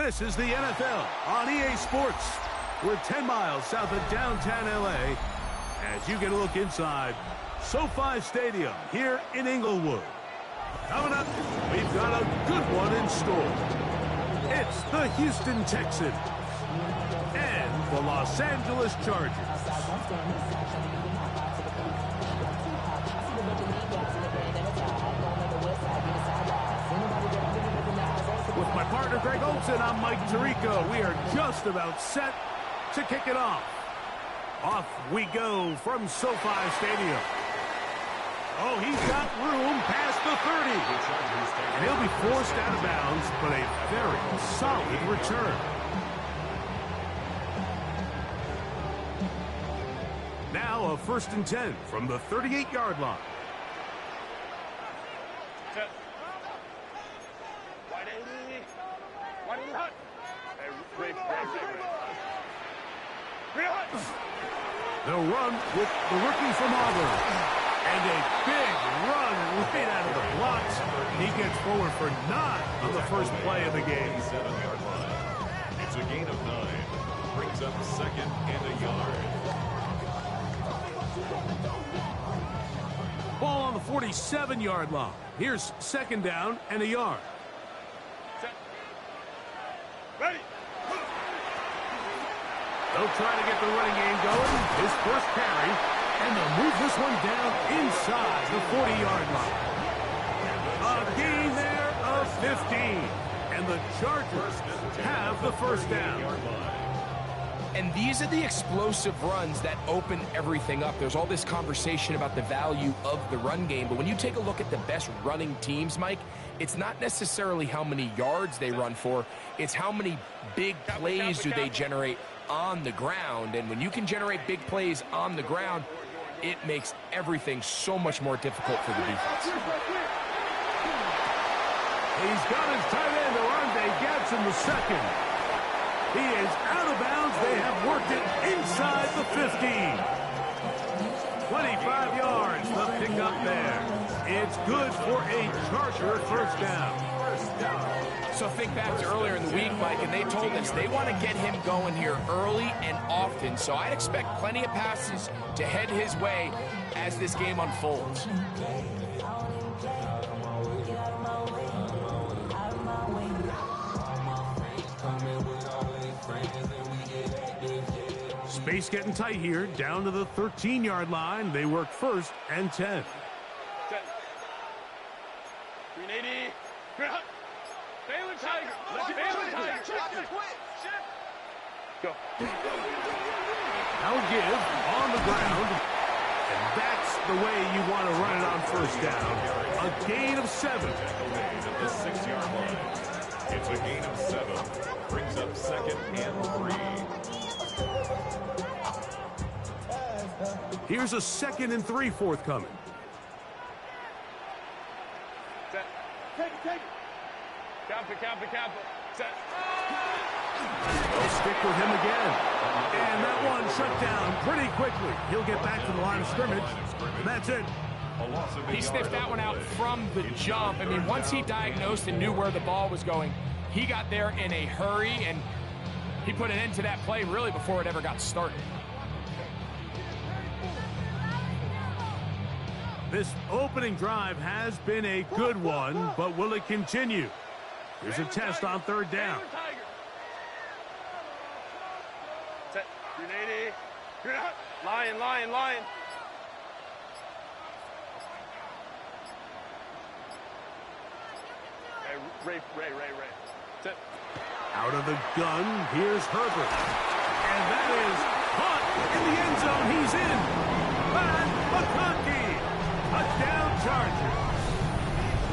This is the NFL on EA Sports. We're 10 miles south of downtown LA as you get a look inside SoFi Stadium here in Inglewood. Coming up, we've got a good one in store. It's the Houston Texans and the Los Angeles Chargers. With my partner Greg Olson, I'm Mike Tirico. We are just about set to kick it off. Off we go from SoFi Stadium. Oh, he's got room past the 30. And he'll be forced out of bounds, but a very solid return. Now a 1st and 10 from the 38-yard line. They'll run with the rookie from Auburn. And a big run right out of the blocks. He gets forward for 9 on the first play of the game. 7-yard line. It's a gain of 9. Brings up 2nd and a yard. Ball on the 47-yard line. Here's 2nd down and a yard. Ready. They'll try to get the running game going. His first carry. And they'll move this one down inside the 40-yard line. A gain there of 15. And the Chargers have the 1st down. And these are the explosive runs that open everything up. There's all this conversation about the value of the run game, but when you take a look at the best running teams, Mike, it's not necessarily how many yards they run for, it's how many big plays do they generate on the ground. And when you can generate big plays on the ground, it makes everything so much more difficult for the defense. He's got his tight end, Orlando Gadsden, the 2nd. He is out of bounds. They have worked it inside the 15. 25 yards, the pickup there. It's good for a Charger 1st down. So think back to earlier in the week, Mike, and they told us they want to get him going here early and often. So I'd expect plenty of passes to head his way as this game unfolds. Space getting tight here, down to the 13-yard line. They work 1st and 10. 380. Baylor Tiger. Baylor Tiger. Go. Now give on the ground. And that's the way you want to run it on 1st down. A gain of 7. At the 6-yard line. It's a gain of 7. Brings up 2nd and 3. Here's a 2nd and 3 forthcoming. Set. Take it. Count it. Set. They'll stick with him again. And that one shut down pretty quickly. He'll get back to the line of scrimmage. That's it. He sniffed that one out from the jump. I mean, once he diagnosed and knew where the ball was going, he got there in a hurry, and he put an end to that play really before it ever got started. This opening drive has been a good one, but will it continue? Here's a test on 3rd down. Set. 380. Lion. Ray. Set. Out of the gun, here's Herbert. And that is caught in the end zone. He's in. And McConkey. Touchdown Chargers.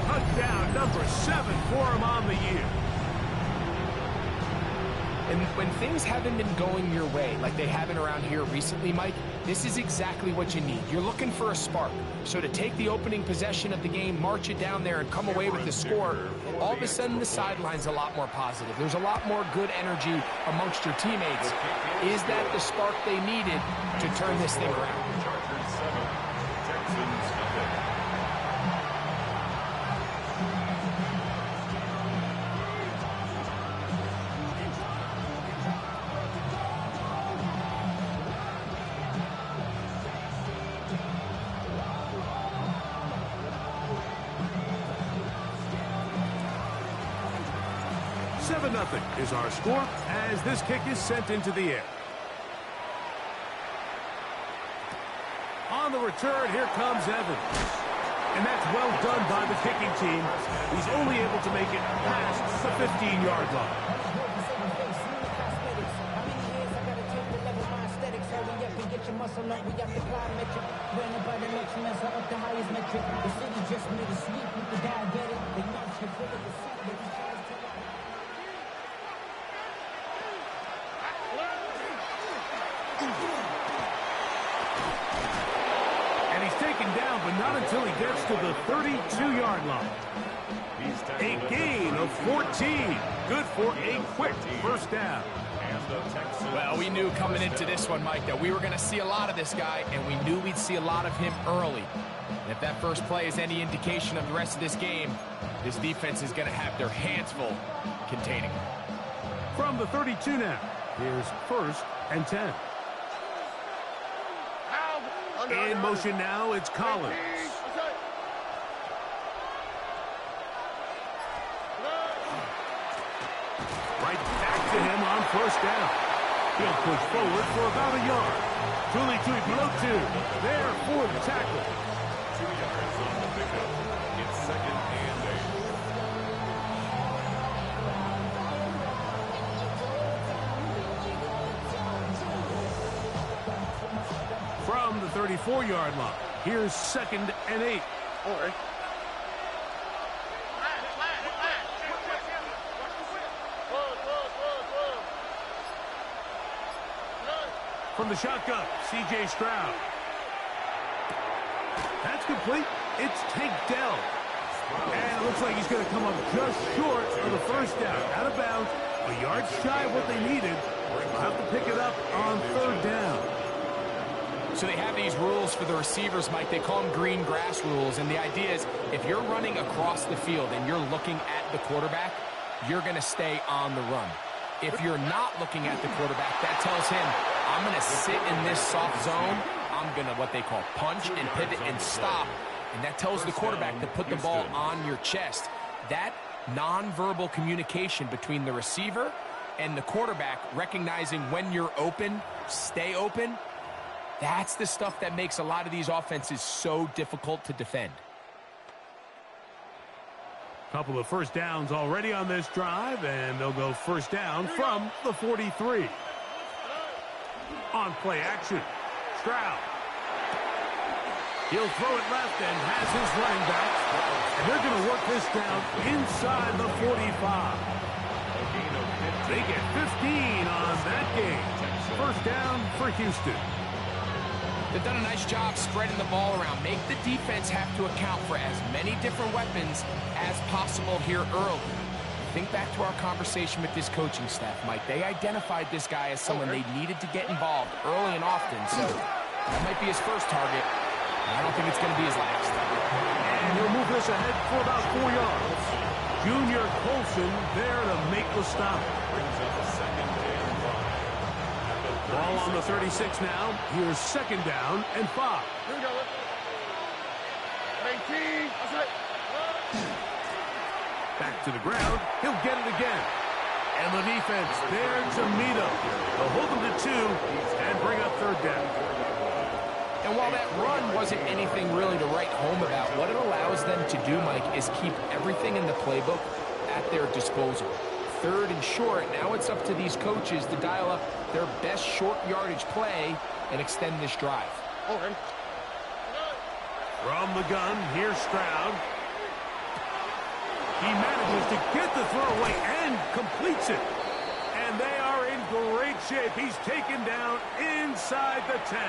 Touchdown number 7 for him on the year. And when things haven't been going your way, like they haven't around here recently, Mike, this is exactly what you need. You're looking for a spark. So to take the opening possession of the game, march it down there, and come away with the score, all of a sudden the sideline's a lot more positive. There's a lot more good energy amongst your teammates. Is that the spark they needed to turn this thing around? Chargers 7. Texans nothing. 7-0 is our score as this kick is sent into the air. On the return, here comes Evans. And that's well done by the kicking team. He's only able to make it past the 15-yard line. And he's taken down, but not until he gets to the 32-yard line. A gain of 14. Good for a quick first down. Well, we knew coming into this one, Mike, that we were going to see a lot of this guy, and we knew we'd see a lot of him early. And if that first play is any indication of the rest of this game, this defense is going to have their hands full containing him. From the 32 now, here's 1st and 10. In motion now, it's Collins. Right back to him on first down. He'll push forward for about a yard. Tuli below 2. There for the tackle. 2 yards on the pickup. It's 2nd and 8. From the 34-yard line, here's 2nd and 8. All right. From the shotgun, C.J. Stroud. That's complete. It's Tank Dell. And it looks like he's going to come up just short of the first down. Out of bounds, a yard shy of what they needed. They'll have to pick it up on 3rd down. So they have these rules for the receivers, Mike. They call them green grass rules. And the idea is if you're running across the field and you're looking at the quarterback, you're going to stay on the run. If you're not looking at the quarterback, that tells him, I'm going to sit in this soft zone. I'm going to what they call punch and pivot and stop. And that tells the quarterback to put the ball on your chest. That nonverbal communication between the receiver and the quarterback, recognizing when you're open, stay open, that's the stuff that makes a lot of these offenses so difficult to defend. Couple of first downs already on this drive, and they'll go first down from the 43. On play action, Stroud. He'll throw it left and has his running back. And they're going to work this down inside the 45. They get 15 on that game. First down for Houston. They've done a nice job spreading the ball around. Make the defense have to account for as many different weapons as possible here early. Think back to our conversation with this coaching staff, Mike. They identified this guy as someone they needed to get involved early and often. So that might be his first target. I don't think it's going to be his last. And he'll move this ahead for about 4 yards. Junior Colson there to make the stop. Brings up a 2nd and 5. Ball on the 36 now. Here's 2nd down and 5. Here we go. 18. That's it. Back to the ground. He'll get it again. And the defense there to meet him. They'll hold him to 2 and bring up 3rd down. And while that run wasn't anything really to write home about, what it allows them to do, Mike, is keep everything in the playbook at their disposal. 3rd and short, now it's up to these coaches to dial up their best short yardage play and extend this drive. Okay. From the gun, here's Stroud. He manages to get the throw away and completes it. And they are in great shape. He's taken down inside the 10.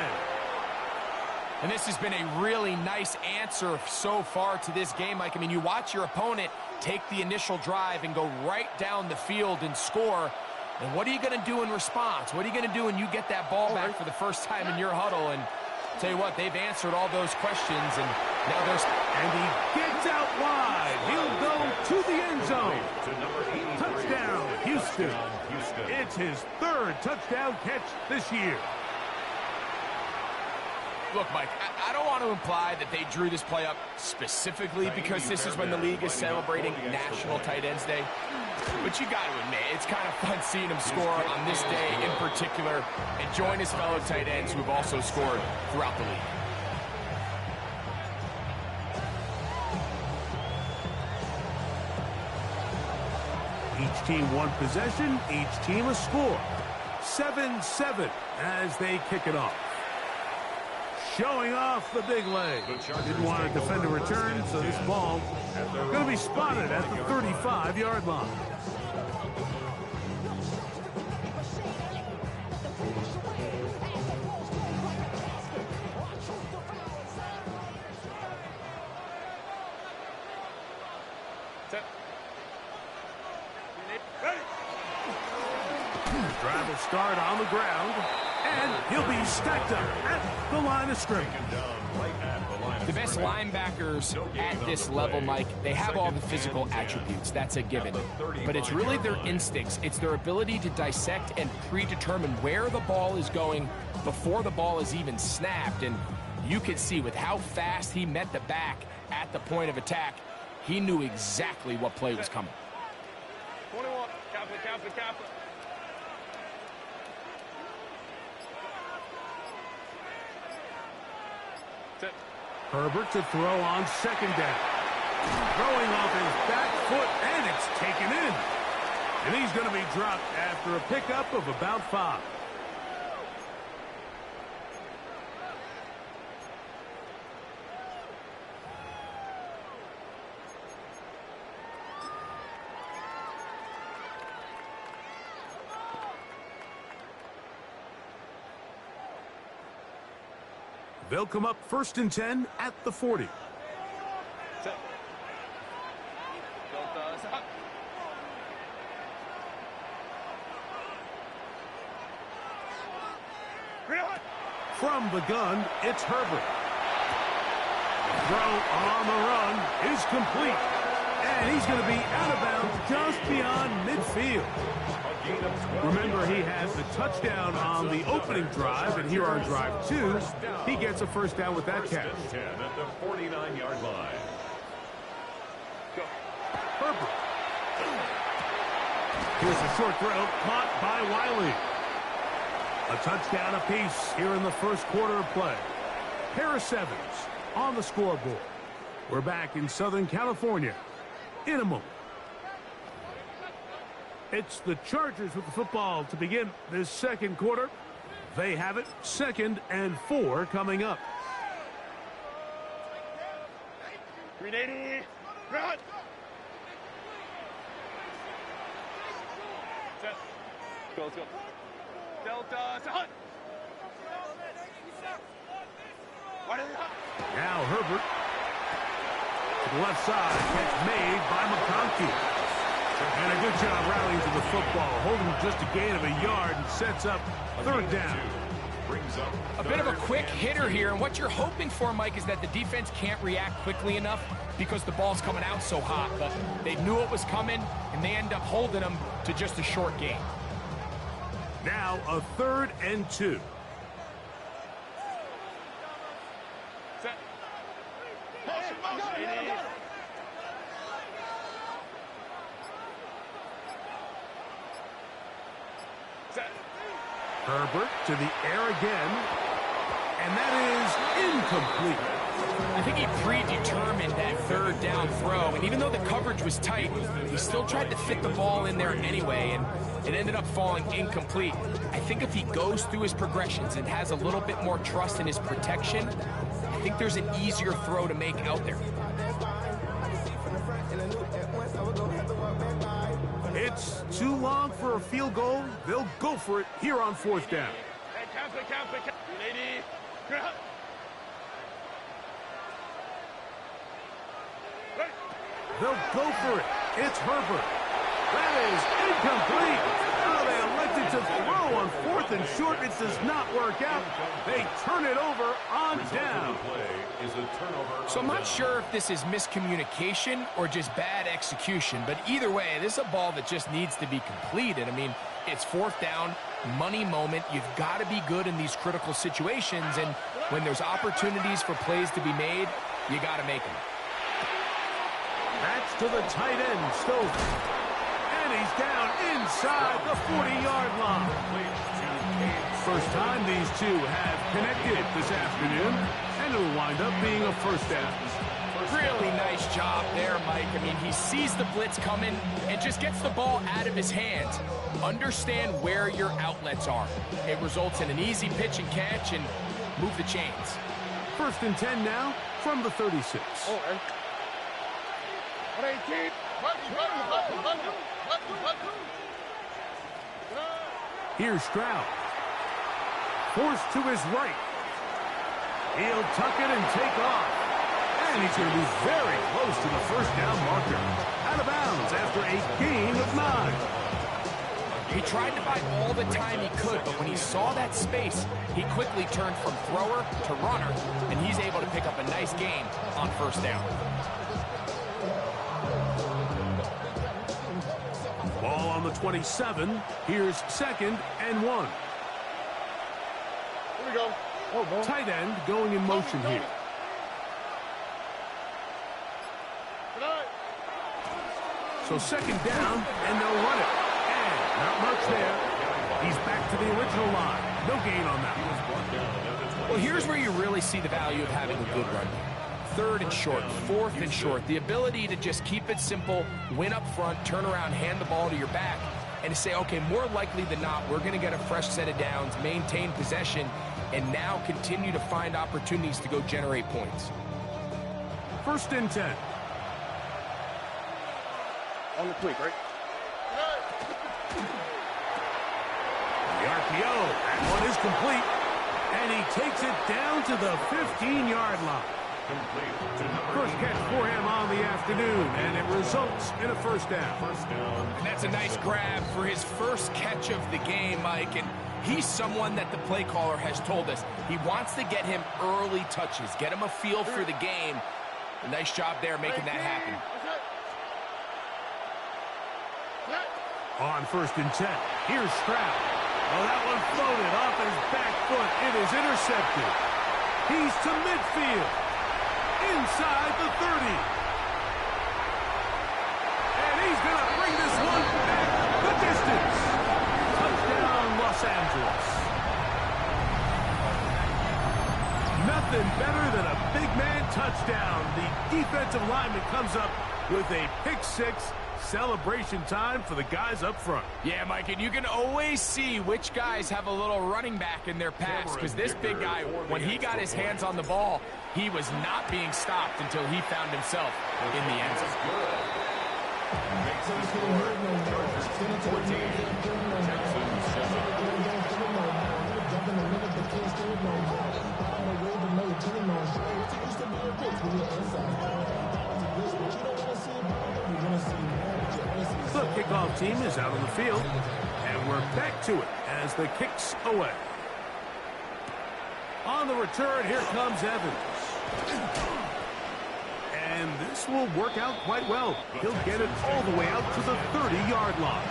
And this has been a really nice answer so far to this game, Mike. I mean, you watch your opponent take the initial drive and go right down the field and score. And what are you going to do in response? What are you going to do when you get that ball back for the first time in your huddle? And tell you what, they've answered all those questions. And now there's... And he gets out wide. He'll go to the end zone. Touchdown, Houston. It's his 3rd touchdown catch this year. Look, Mike, I don't want to imply that they drew this play up specifically because this is when the league is celebrating National Tight Ends Day. But you got to admit, it's kind of fun seeing him score on this day in particular and join his fellow tight ends who have also scored throughout the league. Each team one possession, each team a score. 7-7 as they kick it off. Showing off the big leg. Didn't want to defend a return, so this ball going to be spotted at the 35-yard line. Drive will start on the ground, and he'll be stacked up at the line of scrimmage. The best linebackers at this level, Mike, they have all the physical attributes. That's a given. But it's really their instincts. It's their ability to dissect and predetermine where the ball is going before the ball is even snapped. And you can see with how fast he met the back at the point of attack, he knew exactly what play was coming. 21, Kappa. Herbert to throw on second down. Throwing off his back foot, and it's taken in. And he's going to be dropped after a pickup of about 5. They'll come up 1st and 10 at the 40. From the gun, it's Herbert. The throw on the run is complete. And he's going to be out of bounds just beyond midfield. Remember, he has the touchdown on the opening drive, and here on drive 2, he gets a first down with that catch. 10 at the 49-yard line. Herbert. Here's a short throw caught by Wiley. A touchdown apiece here in the first quarter of play. Harris Evans on the scoreboard. We're back in Southern California in a moment. It's the Chargers with the football to begin this second quarter. They have it 2nd and 4 coming up. 380, run! Set. Let's go. Delta, to hunt! Now Herbert to the left side. Catch made by McConkey. And a good job rallying to the football, holding just a gain of a yard and sets up 3rd down. A bit of a quick hitter here, and what you're hoping for, Mike, is that the defense can't react quickly enough because the ball's coming out so hot. But they knew it was coming, and they end up holding them to just a short gain. Now a 3rd and 2. Set. Herbert to the air again, and that is incomplete. I think he predetermined that 3rd down throw, and even though the coverage was tight, he still tried to fit the ball in there anyway, and it ended up falling incomplete. I think if he goes through his progressions and has a little bit more trust in his protection, I think there's an easier throw to make out there. It's too long for a field goal. They'll go for it here on 4th down. Hey, Kappa. 380, run! They'll go for it. It's Herbert. That is incomplete. Oh, they elected to throw on 4th and short. It does not work out. They turn it over on down. So I'm not sure if this is miscommunication or just bad execution, but either way, this is a ball that just needs to be completed. I mean, it's 4th down, money moment. You've got to be good in these critical situations, and when there's opportunities for plays to be made, you got to make them. That's to the tight end, Stover. And he's down inside the 40-yard line. First time these two have connected this afternoon, and it'll wind up being a first down. Really nice job there, Mike. I mean, he sees the blitz coming and just gets the ball out of his hands. Understand where your outlets are. It results in an easy pitch and catch and move the chains. First and 10 now from the 36. Here's Stroud. Forced to his right. He'll tuck it and take off. And he's going to be very close to the first down marker. Out of bounds after a gain of 9. He tried to buy all the time he could, but when he saw that space, he quickly turned from thrower to runner, and he's able to pick up a nice gain on first down. Ball on the 27. Here's 2nd and 1. Here we go. Tight end going in motion here. So 2nd down, and they'll run it. And not much there. He's back to the original line. No gain on that one. Well, here's where you really see the value of having a good run. 3rd and short, 4th and short. The ability to just keep it simple, win up front, turn around, hand the ball to your back, and to say, okay, more likely than not, we're going to get a fresh set of downs, maintain possession, and now continue to find opportunities to go generate points. 1st and 10. On the tweak, right? The RPO, that one is complete. And he takes it down to the 15-yard line. First catch for him on the afternoon, and it results in a first down. And that's a nice grab for his first catch of the game, Mike. And he's someone that the play caller has told us he wants to get him early touches, get him a feel for the game. A nice job there making that happen. On 1st and 10, here's Stroud. Oh, that one floated off his back foot. It is intercepted. He's to midfield. Inside the 30. And he's going to bring this one back the distance. Touchdown, Los Angeles. Nothing better than a big man touchdown. The defensive lineman comes up with a pick-6. Celebration time for the guys up front. Yeah, Mike, and you can always see which guys have a little running back in their pass, because this big guy, when he got his hands on the ball, he was not being stopped until he found himself in the end zone. Makes the score. Chargers 14, Texans 7. The kickoff team is out on the field, and we're back to it as the kick's away. On the return, here comes Evans. And this will work out quite well. He'll get it all the way out to the 30-yard line.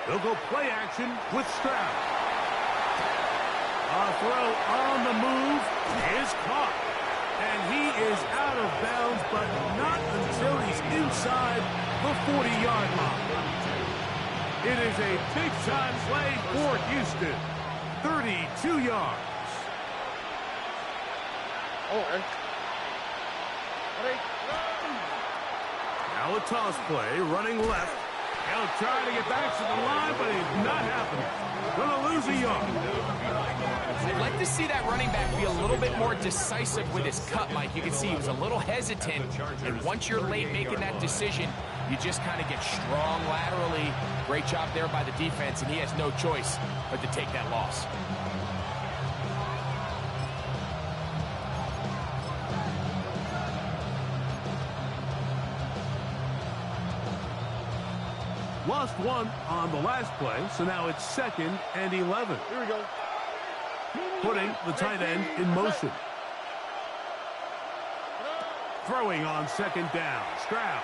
They'll go play action with Stroud. A throw on the move is caught. And he is out of bounds, but not until he's inside the 40-yard line. It is a big-time play for Houston. 32 yards. Now a toss play, running left. He'll try to get back to the line, but it's not happening. Gonna lose a yard. I'd like to see that running back be a little bit more decisive with his cut, Mike. You can see he was a little hesitant, and once you're late making that decision, you just kind of get strong laterally. Great job there by the defense, and he has no choice but to take that loss. Lost one on the last play, so now it's 2nd and 11. Here we go. Putting the tight end in motion. Throwing on second down. Stroud.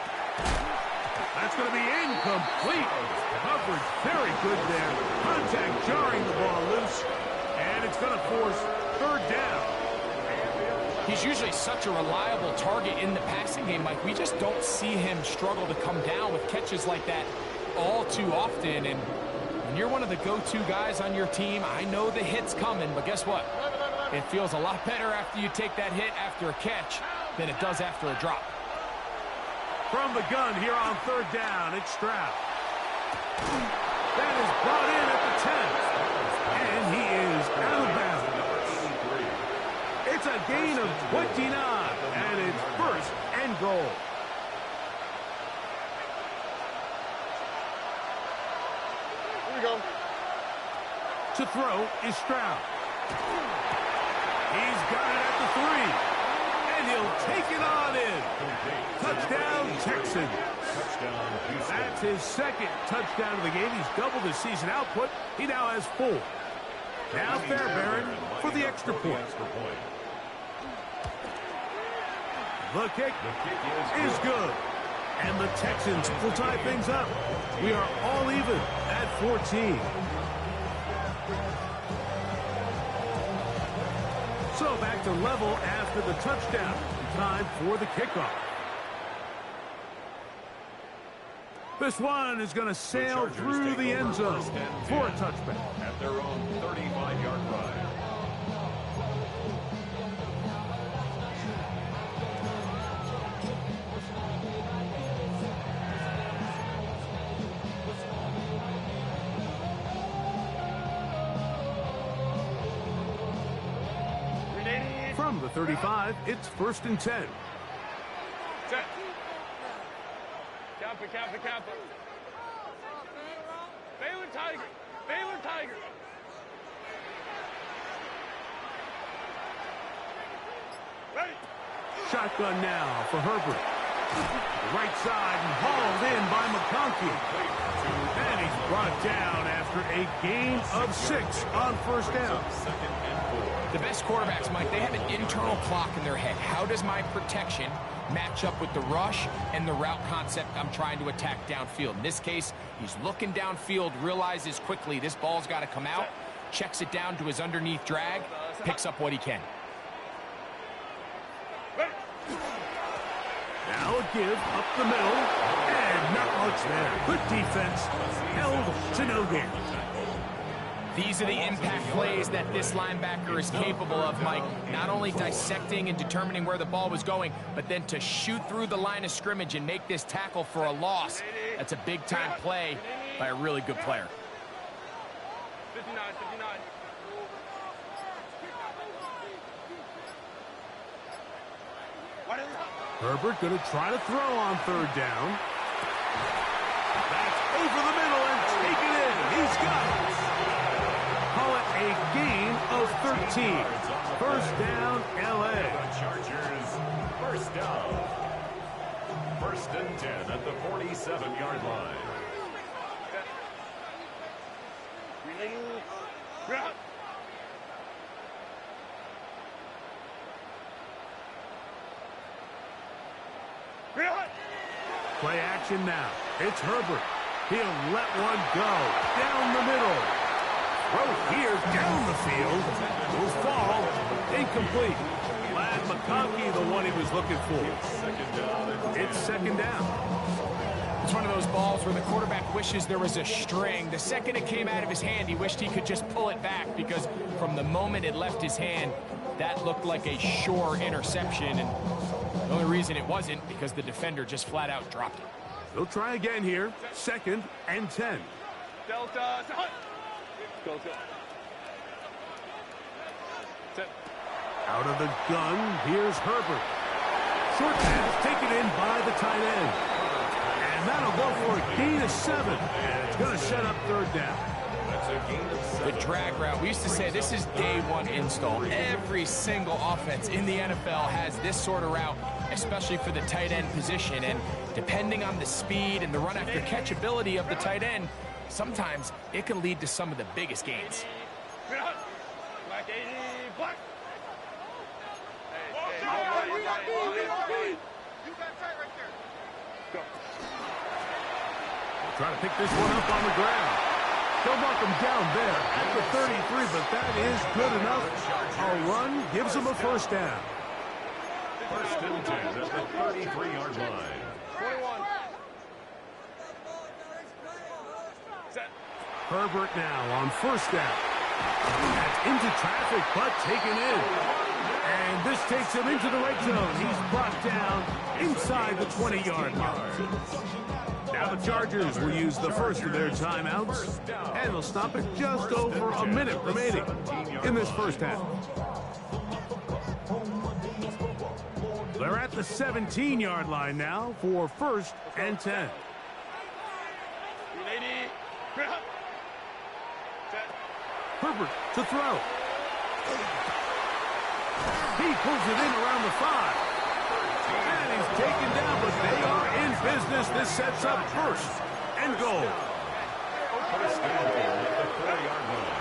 That's going to be incomplete. Coverage very good there. Contact jarring the ball loose. And it's going to force third down. He's usually such a reliable target in the passing game, Mike. We just don't see him struggle to come down with catches like that all too often. And when you're one of the go-to guys on your team, I know the hit's coming, but guess what? It feels a lot better after you take that hit after a catch than it does after a drop. From the gun here on third down, it's Stroud. That is brought in at the 10. And he is out of bounds. It's a gain of 29, and it's first and goal. Here we go. To throw is Stroud. He's got it at the 3. And he'll take it on in. Touchdown, Texans. That's his second touchdown of the game. He's doubled his season output. He now has 4. Now Fairbairn for the extra point. The kick is good. And the Texans will tie things up. We are all even at 14. So back to level after the touchdown. Time for the kickoff. This one is going to sail through the end zone for a touchback. At their own 35-yard line. From the 35, it's 1st and 10. Set. Kappa. Baylor Tiger. Ready. Shotgun now for Herbert. Right side and hauled in by McConkey. And he's brought down after a gain of 6 on first down. The best quarterbacks, Mike, they have an internal clock in their head. How does my protection match up with the rush and the route concept I'm trying to attack downfield? In this case, he's looking downfield, realizes quickly this ball's got to come out, checks it down to his underneath drag, picks up what he can. Now a give up the middle, and not much there. Good defense, held to no gain. These are the impact plays that this linebacker is capable of, Mike. Not only dissecting and determining where the ball was going, but then to shoot through the line of scrimmage and make this tackle for a loss. That's a big-time play by a really good player. 59. Herbert going to try to throw on third down. That's over the middle and taken in. He's got it. Call it a gain of 13. First down, L.A. Chargers, first down. 1st and 10 at the 47-yard line. Play action now. It's Herbert. He'll let one go. Down the middle. Throw here down the field. Will fall. Incomplete. Glad McConkey the one he was looking for. It's second down. It's one of those balls where the quarterback wishes there was a string. The second it came out of his hand, he wished he could just pull it back, because from the moment it left his hand, that looked like a sure interception. And the only reason it wasn't because the defender just flat out dropped it. They'll try again here. 2nd and 10. Delta. Go. Set. Out of the gun, here's Herbert. Short pass taken in by the tight end. And that'll go for a gain of 7. And it's going to set up third down. That's a gain of 7. The drag route, we used to say this is day one install. Every single offense in the NFL has this sort of route, especially for the tight end position. And depending on the speed and the run after catch ability of the tight end, sometimes it can lead to some of the biggest gains. Black 80, black. Go. Try to pick this one up on the ground. They'll mark him down there at the 33, but that is good enough. A run gives them a first down. First and 10 at the 33-yard line. 21. Set. Herbert now on first down. That's into traffic, but taken in. And this takes him into the red zone. He's brought down inside the 20-yard mark. Now the Chargers will use the first of their timeouts, and they'll stop it just over a minute remaining in this first half. They're at the 17-yard line now for first and 10. Herbert to throw. He pulls it in around the 5. And he's taken down, but they are in business. This sets up first and goal. First and goal at the 4-yard line.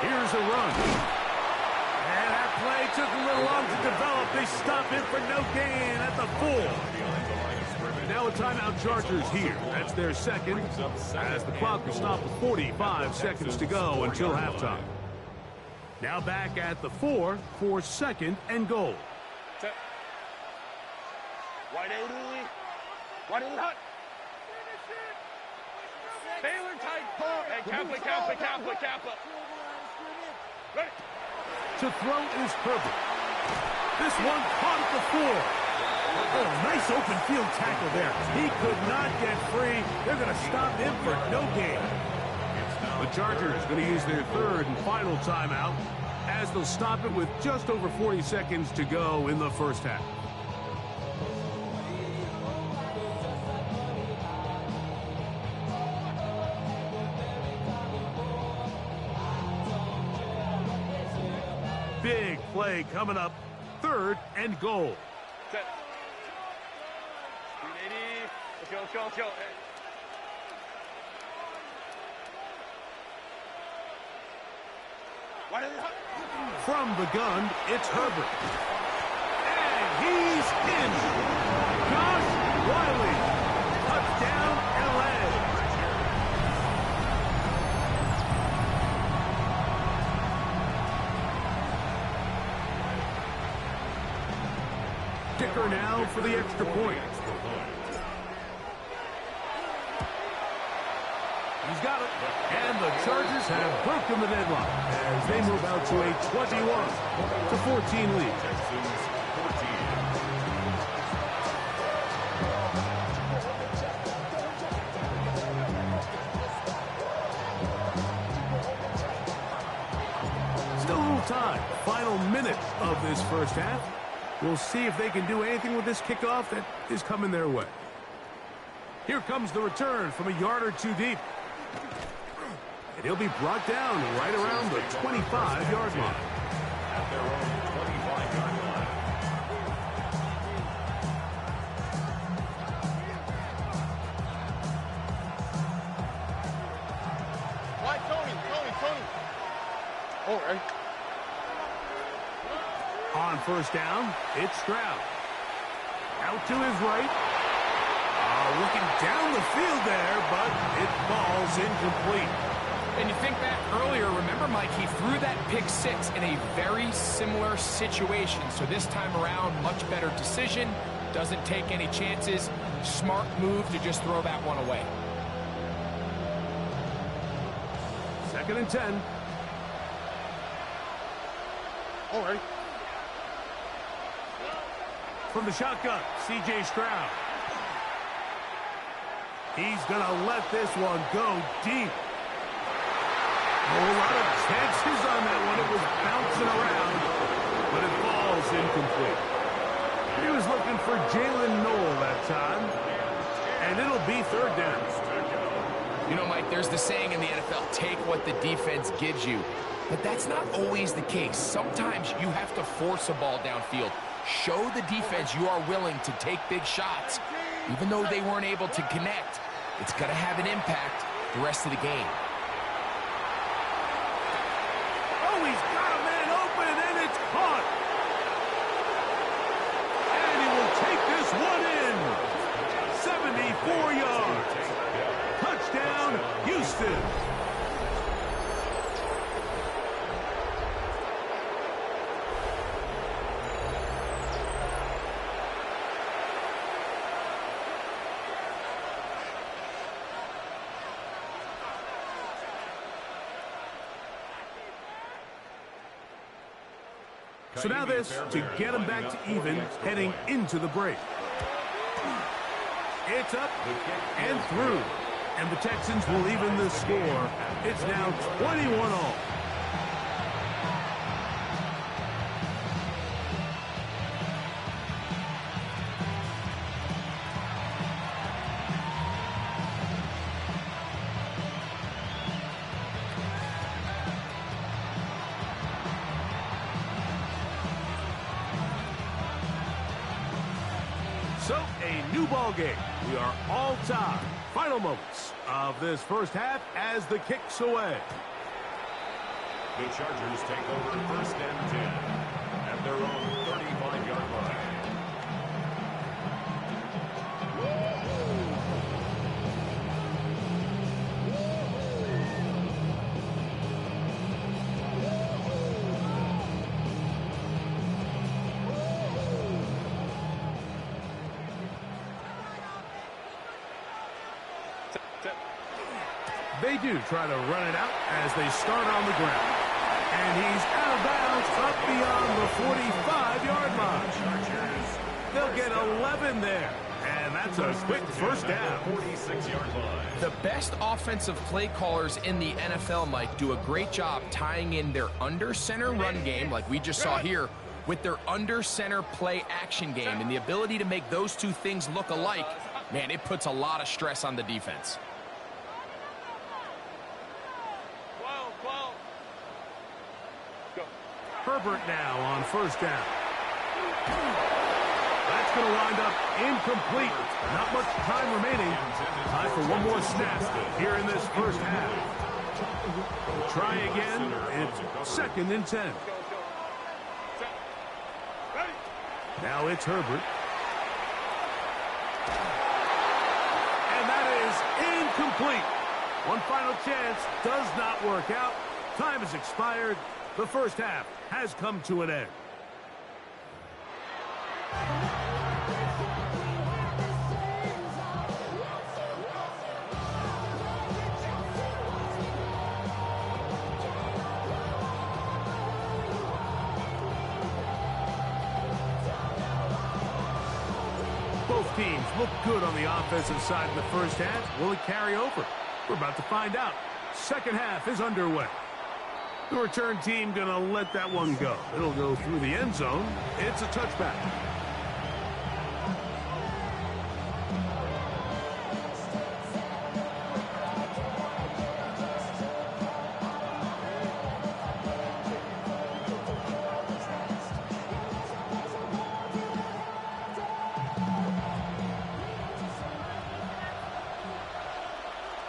Here's a run. And that play took a little long to develop. They stop it for no gain at the 4. Now a timeout Chargers here. That's their second, as the clock will stop with 45 seconds to go until halftime. Now back at the 4 for second and goal. Set. Wide 80. Wide 80 hot. Taylor tight. And Kappa. Ready. To throw is Herbert. This one caught at the 4. Oh, nice open field tackle there. He could not get free. They're going to stop him for no gain. The Chargers going to use their third and final timeout, as they'll stop it with just over 40 seconds to go in the first half. Big play coming up. Third and goal. Set. 380. Let's go. Wide 80 hot. From the gun, it's Herbert. And he's in. Josh Wiley. Touchdown, LA. Kicker now for the extra point. He's got it. And the Chargers have broken the deadlock as they move out to a 21-14 lead. Texans 14. Still a little time. Final minute of this first half. We'll see if they can do anything with this kickoff that is coming their way. Here comes the return from a yard or two deep. And he'll be brought down right around the 25-yard line. At their own 25-yard line. Why, Tony. All right. On first down, it's Stroud. Out to his right. Looking down the field there, but it falls incomplete. And you think back earlier, remember, Mike, he threw that pick 6 in a very similar situation. So this time around, much better decision. Doesn't take any chances. Smart move to just throw that one away. Second and 10. All right. From the shotgun, C.J. Stroud. He's going to let this one go deep. A lot of chances on that one. It was bouncing around, but it falls incomplete. He was looking for Jalen Noel that time, and it'll be third down. You know, Mike, there's the saying in the NFL, take what the defense gives you. But that's not always the case. Sometimes you have to force a ball downfield. Show the defense you are willing to take big shots. Even though they weren't able to connect, it's going to have an impact the rest of the game. Oh, he's got a man open, and it's caught. And he will take this one in. 4 yards. Touchdown, Houston. So now this to get them back to even heading into the break. It's up and through. And the Texans will even the score. It's now 21-all. So, a new ball game. We are all tied. Final moments of this first half as the kick's away. The Chargers take over 1st and 10 at their own 35-yard line. They do try to run it out as they start on the ground. And he's out of bounds up beyond the 45-yard line. They'll get 11 there. And that's a quick first down. 46-yard line. The best offensive play callers in the NFL, Mike, do a great job tying in their under-center run game, like we just saw here, with their under-center play action game. And the ability to make those two things look alike, man, it puts a lot of stress on the defense. Herbert now on first down. That's going to wind up incomplete. Not much time remaining. Time for one more snap here in this first half. Try again. It's 2nd and 10. Now it's Herbert. And that is incomplete. One final chance does not work out. Time has expired. The first half has come to an end. Both teams look good on the offensive side in the first half. Will it carry over? We're about to find out. Second half is underway. The return team going to let that one go. It'll go through the end zone. It's a touchback.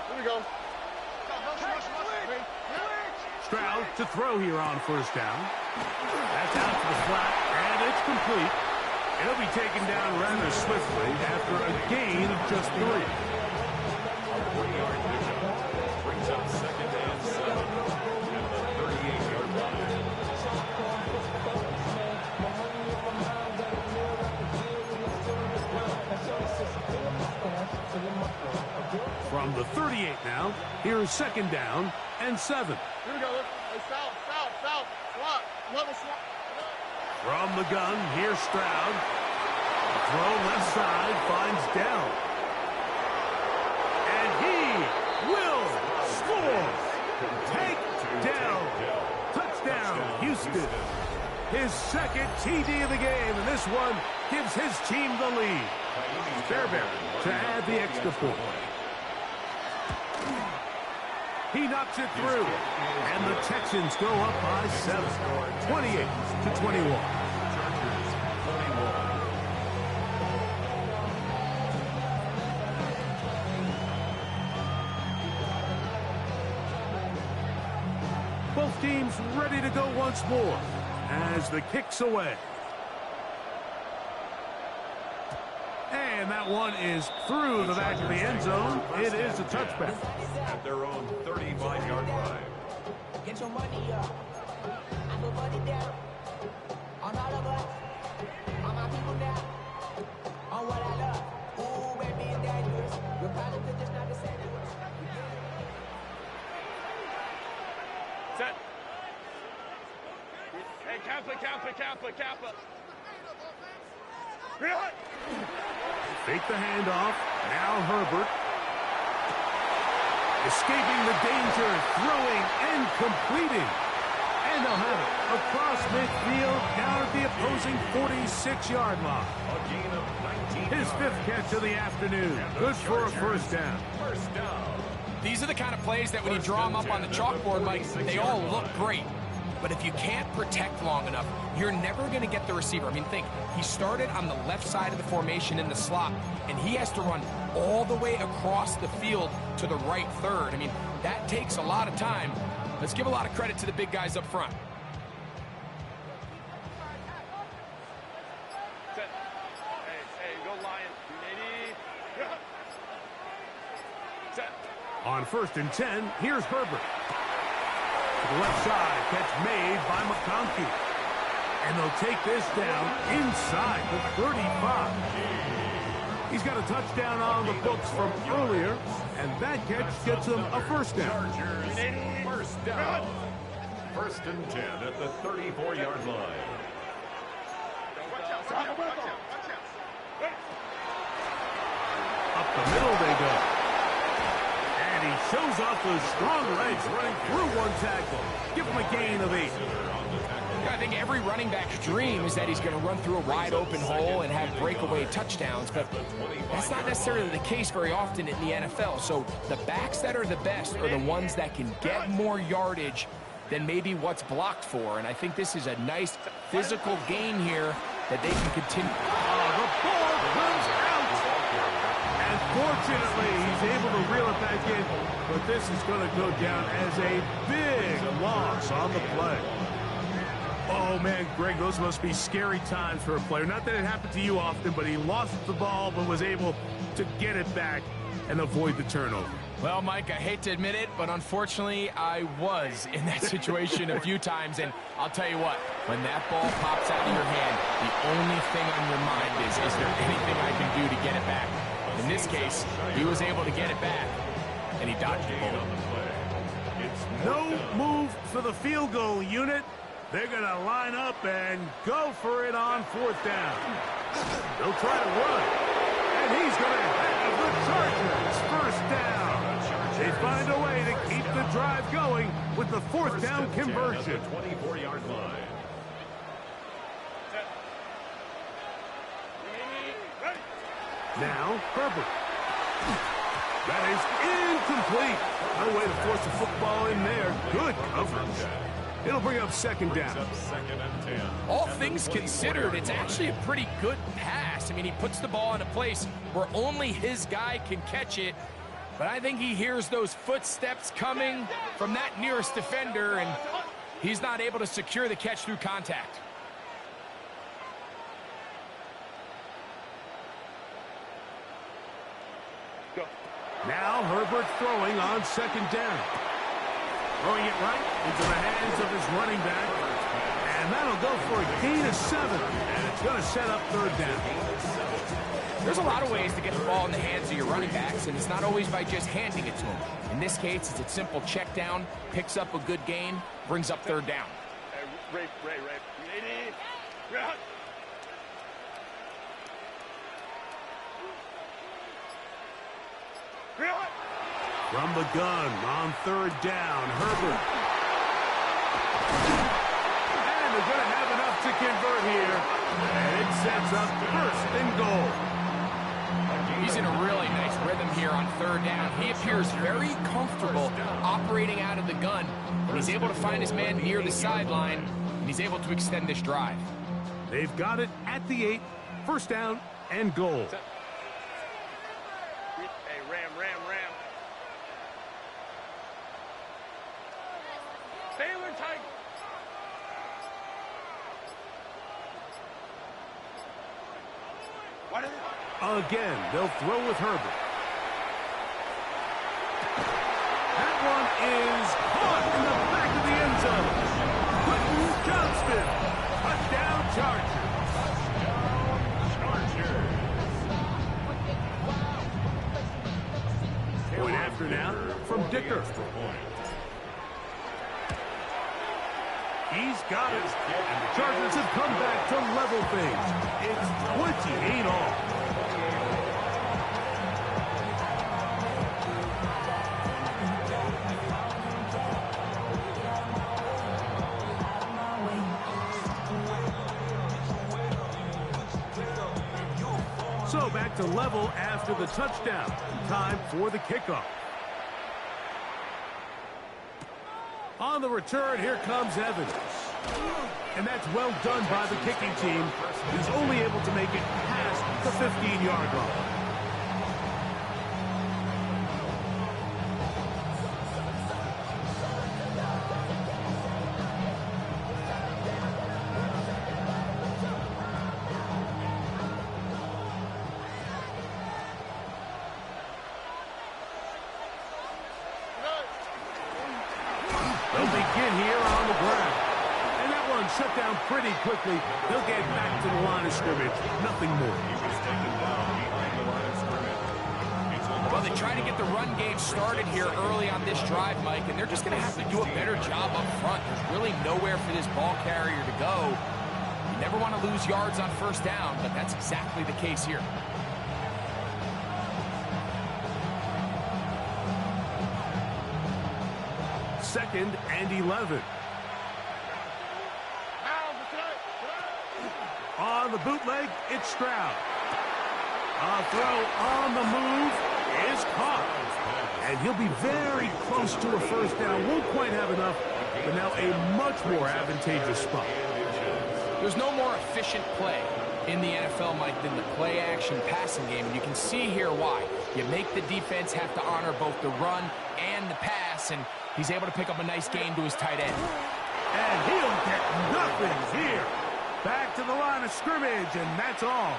Here we go. Stroud to throw here on first down. That's out to the flat, and it's complete. It'll be taken down rather swiftly after a gain of just 3. 3-yard pickup brings up 2nd and 7 at the 38-yard line. From the 38 now, here's 2nd down and 7. Here we go. Hey, south. Swap. Level swap. From the gun, here's Stroud. Throw left side, finds Dell. And he will score. Take Dell. Touchdown, Houston. His 2nd TD of the game, and this one gives his team the lead. Fairbairn to add the extra point. He knocks it through, and the Texans go up by 7, 28-21. Both teams ready to go once more as the kick's away. And that That one is through the back of the end zone. It is a touchback. At their own 35-yard line. Get your money up. I put money down. On all of us. On my people now. On what I love. Ooh, baby, it's dangerous. Your politics is not the same as us. Set. Hey, Kappa. Fake the handoff. Now Herbert. Escaping the danger, throwing and completing. And they'll have it across midfield, down at the opposing 46-yard line. A gain of 19 His fifth catch of the afternoon. Good for a first down. First down. These are the kind of plays that when you draw them up on the chalkboard, Mike, they all look great. But if you can't protect long enough, you're never going to get the receiver. I mean, think, he started on the left side of the formation in the slot, and he has to run all the way across the field to the right third. I mean, that takes a lot of time. Let's give a lot of credit to the big guys up front. Set. Hey, go Lion. 80. Set. On 1st and 10, here's Herbert. To the left side, catch made by McConkey. And they'll take this down inside the 35. He's got a touchdown on the books from earlier, and that catch gets him a first down. Chargers, first down. 1st and 10 at the 34-yard line. Up the middle they go. And he shows off those strong legs running through one tackle. Give him a gain of 8. I think every running back's dream is that he's going to run through a wide open hole and have breakaway touchdowns, but that's not necessarily the case very often in the NFL. So the backs that are the best are the ones that can get more yardage than maybe what's blocked for. And I think this is a nice physical gain here that they can continue. The ball comes out. And fortunately, he's able to reel it back in. But this is going to go down as a big loss on the play. Oh, man, Greg, those must be scary times for a player. Not that it happened to you often, but he lost the ball but was able to get it back and avoid the turnover. Well, Mike, I hate to admit it, but unfortunately, I was in that situation a few times. And I'll tell you what, when that ball pops out of your hand, the only thing on your mind is there anything I can do to get it back? In this case, he was able to get it back, and he dodged the bullet. No move for the field goal unit. They're going to line up and go for it on 4th down. They'll try to run. And he's going to have the Chargers first down. They find a way to keep the drive going with the 4th down conversion. 24-yard line. Now, Herbert. That is incomplete. No way to force the football in there. Good coverage. It'll bring up 2nd down. 2nd and 10. All things considered, it's actually a pretty good pass. I mean, he puts the ball in a place where only his guy can catch it. But I think he hears those footsteps coming from that nearest defender, and he's not able to secure the catch through contact. Now Herbert throwing on 2nd down. Throwing it right into the hands of his running back. And that'll go for a gain of 7. And it's going to set up 3rd down. There's a lot of ways to get the ball in the hands of your running backs, and it's not always by just handing it to them. In this case, it's a simple check down, picks up a good gain, brings up 3rd down. Hey, Ray. 80. From the gun on 3rd down, Herbert. And they're going to have enough to convert here. And it sets up 1st and goal. He's in a really nice rhythm here on 3rd down. He appears very comfortable operating out of the gun. And he's able to find his man near the sideline, and he's able to extend this drive. They've got it at the 8. 1st down and goal. Hey, Ram. Taylor Tiger. Again, they'll throw with Herbert. That one is caught in the back of the end zone. Quentin Johnston, touchdown Chargers. Point after now from Dicker. He's got it. And the Chargers have come back to level things. It's 28 all. So back to level after the touchdown. Time for the kickoff. On the return, here comes Evans. And that's well done by the kicking team. He's only able to make it past the 15-yard line. They'll begin here on the ground. And that one shut down pretty quickly. They'll get back to the line of scrimmage. Nothing more. He was taken down behind the line of scrimmage. Well, they try to get the run game started here early on this drive, Mike, and they're just going to have to do a better job up front. There's really nowhere for this ball carrier to go. You never want to lose yards on first down, but that's exactly the case here. Second and 11. On the bootleg, it's Stroud. A throw on the move is caught. And he'll be very close to a first down. Won't quite have enough, but now a much more advantageous spot. There's no more efficient play in the NFL, Mike, than the play-action passing game. And you can see here why. You make the defense have to honor both the run and the pass, and he's able to pick up a nice gain to his tight end. And he'll get nothing here. Back to the line of scrimmage, and that's all.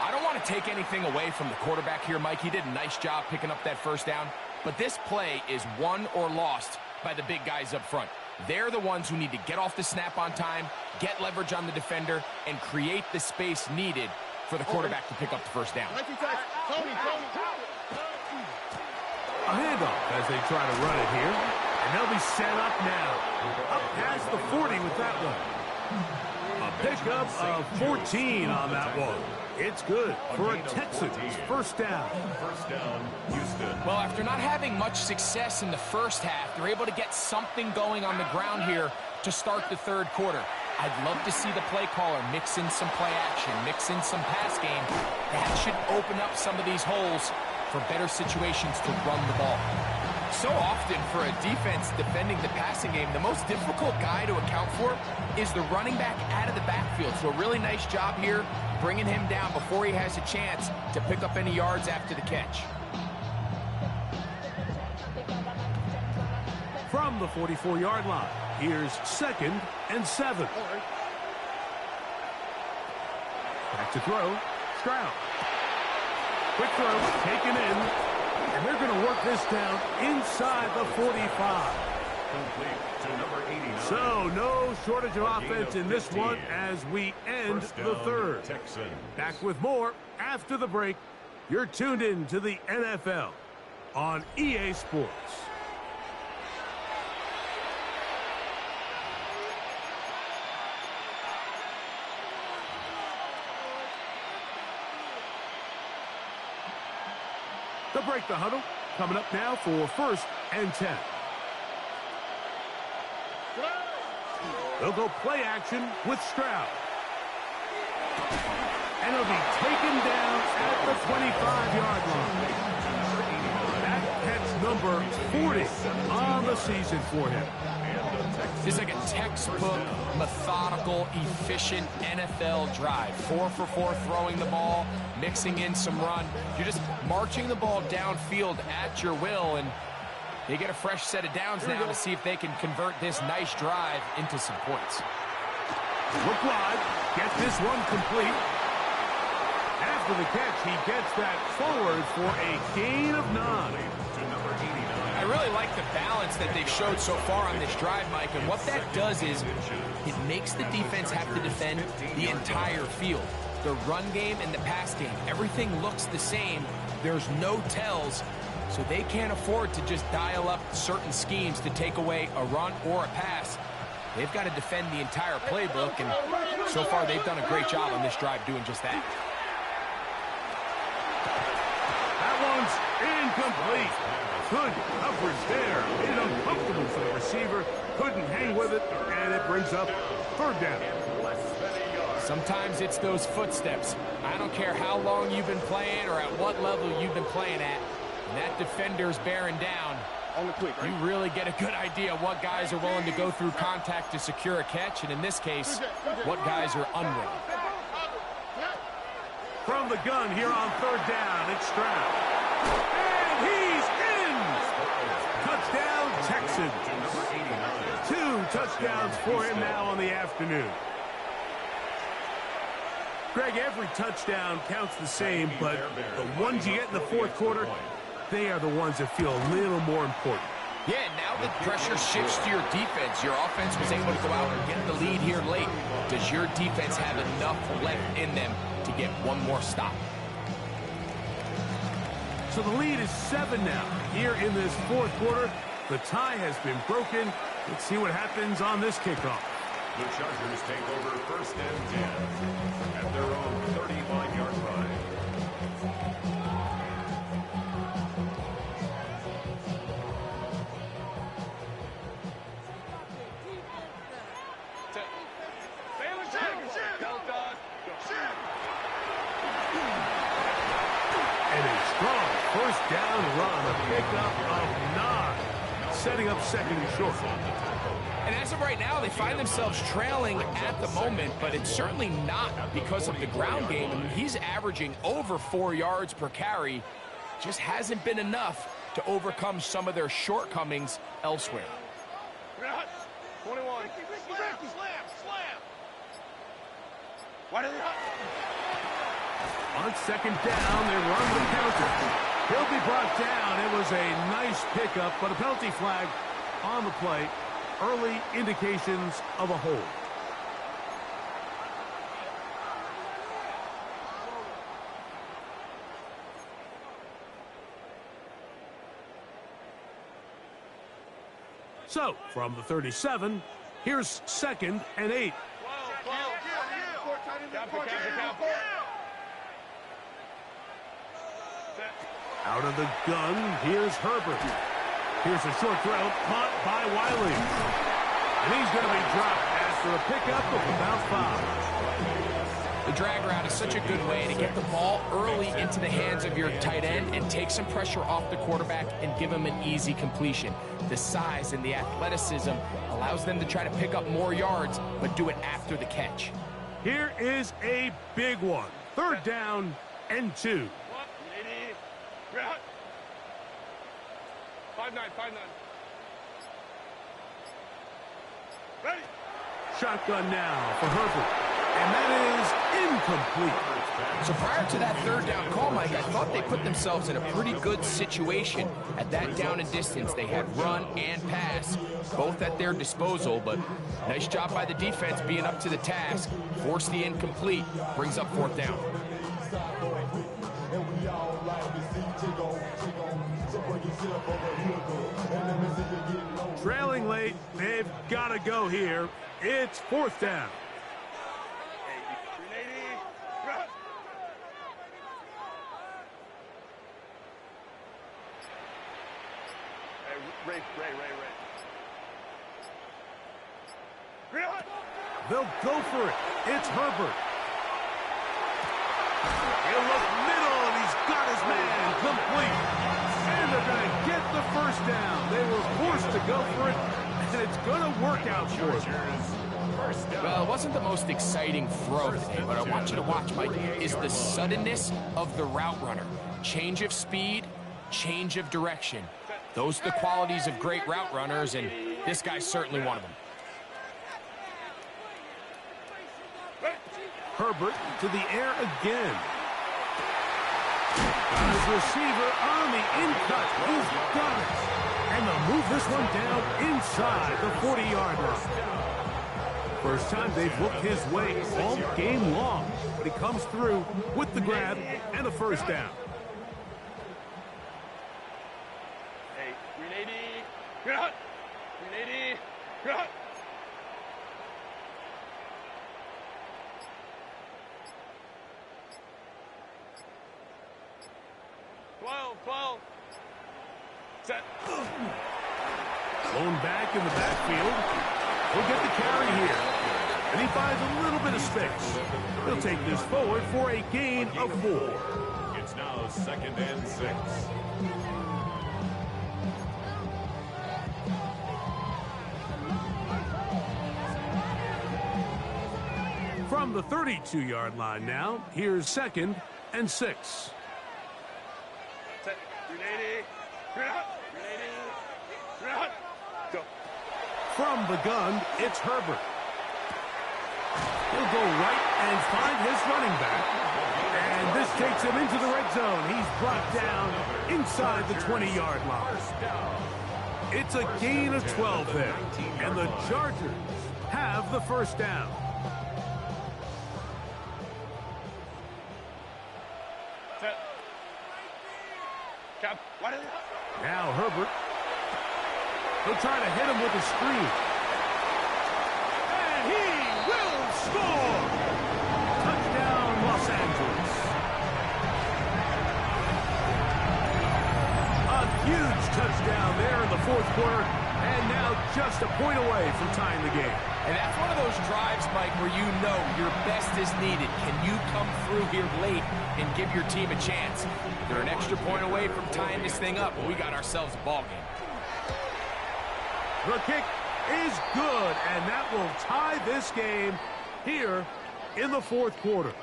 I don't want to take anything away from the quarterback here, Mike. He did a nice job picking up that first down. But this play is won or lost by the big guys up front. They're the ones who need to get off the snap on time, get leverage on the defender, and create the space needed for the quarterback to pick up the first down. A handoff as they try to run it here. And they'll be set up now. Up past the 40 with that one. A pickup of 14 on that one. It's good for a Texans first down. First down, Houston. Well, after not having much success in the first half, they're able to get something going on the ground here to start the third quarter. I'd love to see the play caller mix in some play action, mix in some pass game. That should open up some of these holes for better situations to run the ball. So often for a defense defending the passing game, the most difficult guy to account for is the running back out of the backfield. So a really nice job here bringing him down before he has a chance to pick up any yards after the catch. From the 44-yard line, here's 2nd and 7. Back to throw, Stroud. Quick throw, taken in. And they're going to work this down inside the 45. Complete to number 89. So no shortage of offense in this one as we end the third. Texans. Back with more after the break. You're tuned in to the NFL on EA Sports. They'll break the huddle. Coming up now for 1st and 10. They'll go play action with Stroud. And he'll be taken down at the 25-yard line. That catch number 40 on the season for him. This is like a textbook, methodical, efficient NFL drive. 4 for 4 throwing the ball, mixing in some run. You're just marching the ball downfield at your will, and they get a fresh set of downs now to see if they can convert this nice drive into some points. Look wide, get this one complete. After after the catch, he gets that forward for a gain of 9. I really like the balance that they've showed so far on this drive, Mike, and what that does is it makes the defense have to defend the entire field. The run game and the pass game, everything looks the same. There's no tells, so they can't afford to just dial up certain schemes to take away a run or a pass. They've got to defend the entire playbook, and so far they've done a great job on this drive doing just that. That one's incomplete. Good coverage there. Made it uncomfortable for the receiver. Couldn't hang with it, and it brings up 3rd down. Sometimes it's those footsteps. I don't care how long you've been playing or at what level you've been playing at. When that defender's bearing down, you really get a good idea of what guys are willing to go through contact to secure a catch, and in this case, what guys are unwilling. From the gun here on 3rd down, it's Stroud. And he's in! Touchdown, Texans. 2 touchdowns for him now on the afternoon. Greg, every touchdown counts the same, but the ones you get in the 4th quarter, they are the ones that feel a little more important. Yeah, now the pressure shifts to your defense. Your offense was able to go out and get the lead here late. Does your defense have enough left in them to get one more stop? So the lead is 7 now. Here in this 4th quarter, the tie has been broken. Let's see what happens on this kickoff. The Chargers take over 1st and 10 at their own 35-yard line. And a strong 1st down run, a pickup of 9, setting up 2nd and short. And as of right now, they find themselves trailing at the moment, but it's certainly not because of the ground game. I mean, he's averaging over 4 yards per carry. Just hasn't been enough to overcome some of their shortcomings elsewhere. 21. On 2nd down, they run the counter. He'll be brought down. It was a nice pickup, but a penalty flag on the play. Early indications of a hold. So, from the 37, here's 2nd and 8. Out of the gun, here's Herbert. Here's a short throw, caught by Wiley. And he's going to be dropped after a pickup of about 5. The drag route is such a good way to get the ball early into the hands of your tight end and take some pressure off the quarterback and give him an easy completion. The size and the athleticism allows them to try to pick up more yards, but do it after the catch. Here is a big one. 3rd down and 2. 5-9. Ready. Shotgun now for Herbert. And that is incomplete. So prior to that 3rd down call, Mike, I thought they put themselves in a pretty good situation at that down and distance. They had run and pass, both at their disposal, but nice job by the defense being up to the task. Force the incomplete, brings up 4th down. Trailing late, they've got to go here. It's 4th down. They'll go for it. It's Herbert. He'll look middle, and he's got his man complete. And they're going to get the 1st down. They were forced to go for it, and it's going to work out for them. Well, it wasn't the most exciting throw today. What I want you to watch, Mike, is the suddenness of the route runner. Change of speed, change of direction. Those are the qualities of great route runners, and this guy's certainly one of them. Herbert to the air again. His receiver on the in-cut. He's got it. And they'll move this one down inside the 40-yard line. First time they've looked his way all game long. But he comes through with the grab and a first down. Hey, 380. You're out. 380. You're out. 12. Set. Blown back in the backfield. He'll get the carry here. And he finds a little bit of space. He'll take this forward for a gain of 4. It's now 2nd and 6. From the 32-yard line now, here's 2nd and 6. Set. 380. You're out. 380. You're out. Go. From the gun, it's Herbert. He'll go right and find his running back. And this takes him into the red zone. He's brought down inside the 20-yard line. It's a gain of 12 there. And the Chargers have the first down. Set. Cap. What is it? Now Herbert. He'll try to hit him with a screen. And he will score! Touchdown, Los Angeles. A huge touchdown there in the 4th quarter. And now just a point away from tying the game. And that's one of those drives, Mike, where you know your best is needed. Can you come through here late and give your team a chance? They're an extra point away from tying this thing up, and we got ourselves a ball game. The kick is good, and that will tie this game here in the 4th quarter.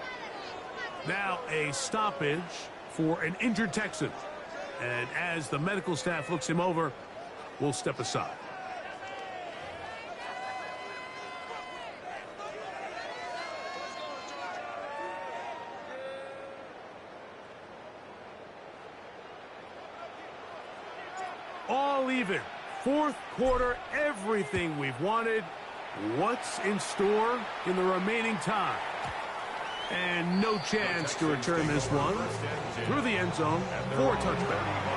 Now a stoppage for an injured Texan. And as the medical staff looks him over, we'll step aside. All even. 4th quarter, everything we've wanted. What's in store in the remaining time? And no chance to return this one through the end zone for a touchback.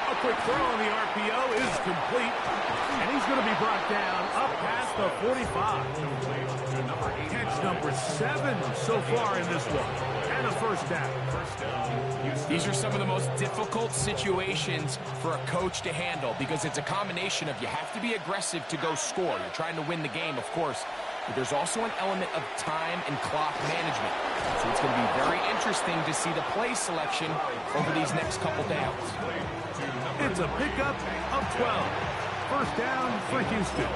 A quick throw on the RPO is complete. And he's going to be brought down up past the 45. Catch number 7 so far in this one. And a first down. These are some of the most difficult situations for a coach to handle because it's a combination of you have to be aggressive to go score. You're trying to win the game, of course. But there's also an element of time and clock management. So it's going to be very interesting to see the play selection over these next couple downs. It's a pickup of 12. First down for Houston.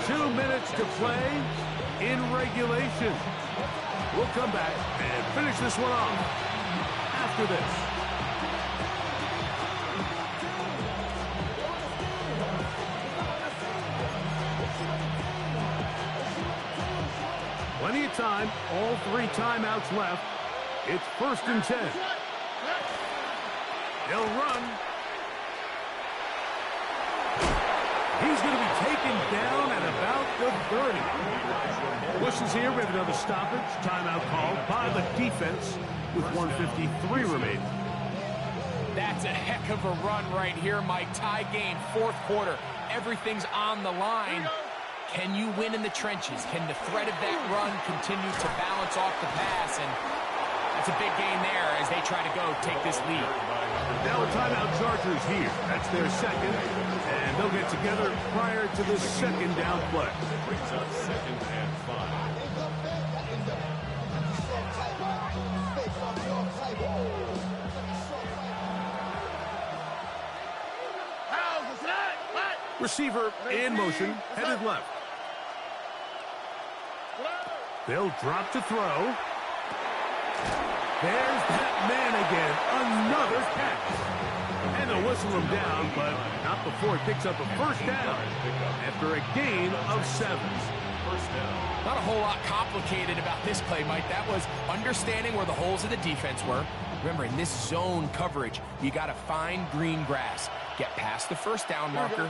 2 minutes to play in regulation. We'll come back and finish this one off after this. Plenty of time, all 3 timeouts left. It's 1st and 10. They'll run. He's going to be taken down at about the 30. Bushes here, we have another stoppage. Timeout called by the defense with 1:53 remaining. That's a heck of a run right here, Mike. Tie game, 4th quarter. Everything's on the line. Can you win in the trenches? Can the threat of that run continue to balance off the pass? And that's a big gain there as they try to go take this lead. Now a timeout Chargers here. That's their 2nd. And they'll get together prior to the 2nd down play. Brings up 2nd and 5. How's the set? Receiver in motion, headed left. They'll drop to throw. There's that man again. Another catch. And they'll whistle him down, but not before he picks up a first down after a gain of 7. Not a whole lot complicated about this play, Mike. That was understanding where the holes of the defense were. Remember, in this zone coverage, you got to find green grass. Get past the first down marker,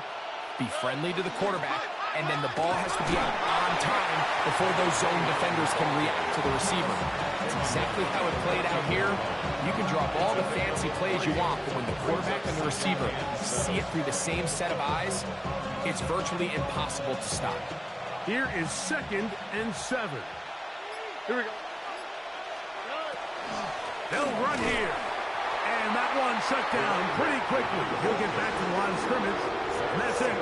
be friendly to the quarterback, and then the ball has to be out on time before those zone defenders can react to the receiver. That's exactly how it played out here. You can drop all the fancy plays you want, but when the quarterback and the receiver see it through the same set of eyes, it's virtually impossible to stop. Here is 2nd and 7. Here we go. They'll run here. And that one shut down pretty quickly. He'll get back to the line of scrimmage. And that's it.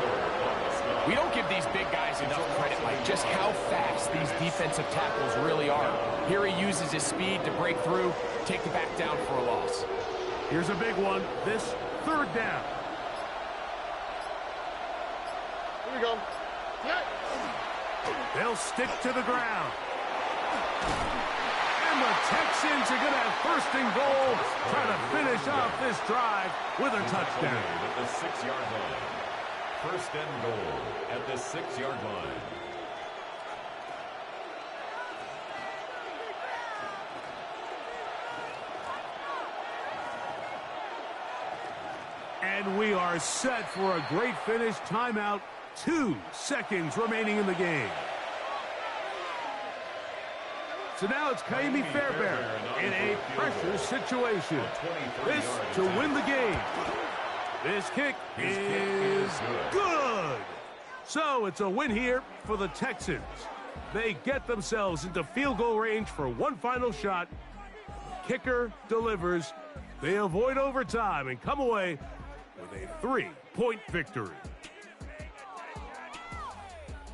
We don't give these big guys enough credit, Mike, just how fast these defensive tackles really are. Here he uses his speed to break through, take the back down for a loss. Here's a big one. This 3rd down. Here we go. They'll stick to the ground. And the Texans are going to have 1st and goal, trying to finish off this drive with a touchdown. At the 6-yard line. 1st and goal at the 6-yard line. And we are set for a great finish. Timeout. 2 seconds remaining in the game. So now it's Kaimi Fairbairn in a pressure situation. This to win the game. This kick is good. So it's a win here for the Texans. They get themselves into field goal range for one final shot. Kicker delivers. They avoid overtime and come away with a 3-point victory.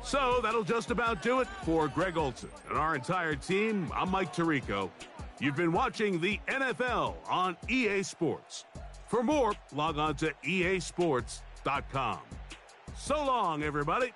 So that'll just about do it for Greg Olson and our entire team. I'm Mike Tirico. You've been watching the NFL on EA Sports. For more, log on to easports.com. So long, everybody.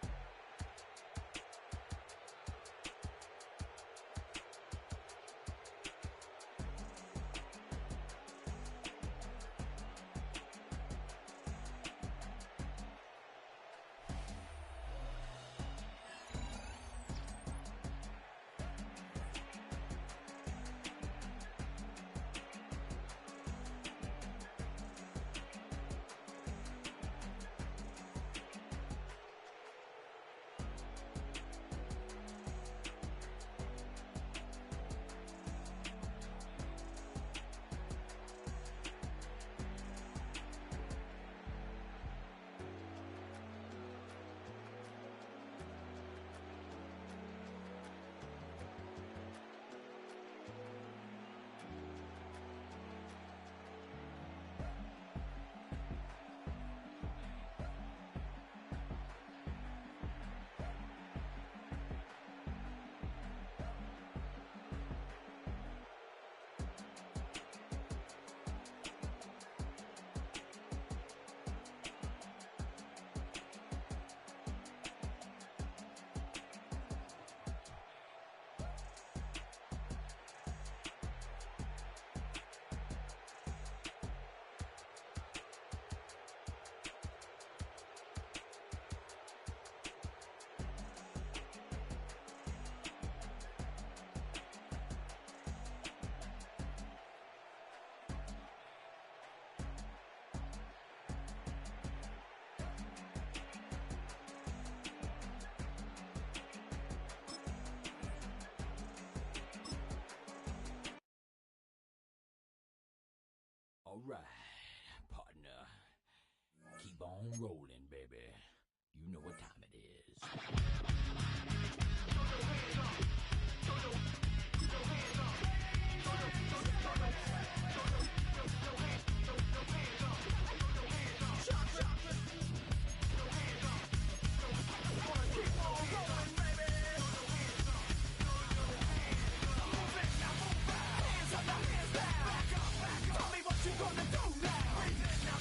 All right, partner. Keep on rolling, baby. You know what time